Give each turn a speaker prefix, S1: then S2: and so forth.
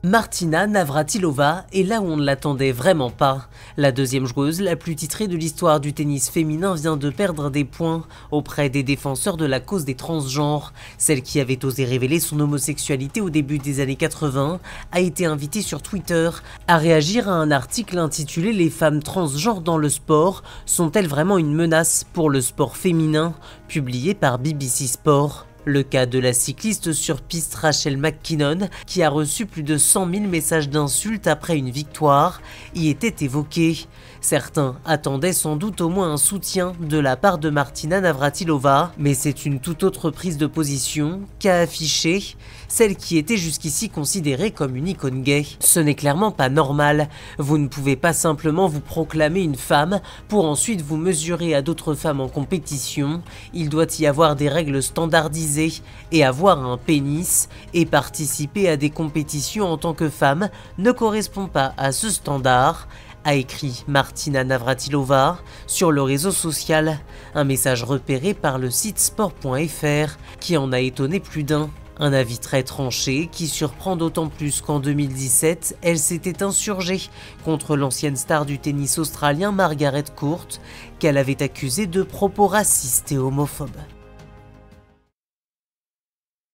S1: Martina Navratilova est là où on ne l'attendait vraiment pas. La deuxième joueuse la plus titrée de l'histoire du tennis féminin vient de perdre des points auprès des défenseurs de la cause des transgenres. Celle qui avait osé révéler son homosexualité au début des années 80 a été invitée sur Twitter à réagir à un article intitulé « Les femmes transgenres dans le sport sont-elles vraiment une menace pour le sport féminin ?» publié par BBC Sport. Le cas de la cycliste sur piste Rachel McKinnon, qui a reçu plus de 100 000 messages d'insultes après une victoire, y était évoqué. Certains attendaient sans doute au moins un soutien de la part de Martina Navratilova, mais c'est une toute autre prise de position qu'a affichée celle qui était jusqu'ici considérée comme une icône gay. Ce n'est clairement pas normal. Vous ne pouvez pas simplement vous proclamer une femme pour ensuite vous mesurer à d'autres femmes en compétition. Il doit y avoir des règles standardisées et avoir un pénis et participer à des compétitions en tant que femme ne correspond pas à ce standard, a écrit Martina Navratilova sur le réseau social, un message repéré par le site sport.fr qui en a étonné plus d'un. Un avis très tranché qui surprend d'autant plus qu'en 2017, elle s'était insurgée contre l'ancienne star du tennis australien Margaret Court, qu'elle avait accusée de propos racistes et homophobes.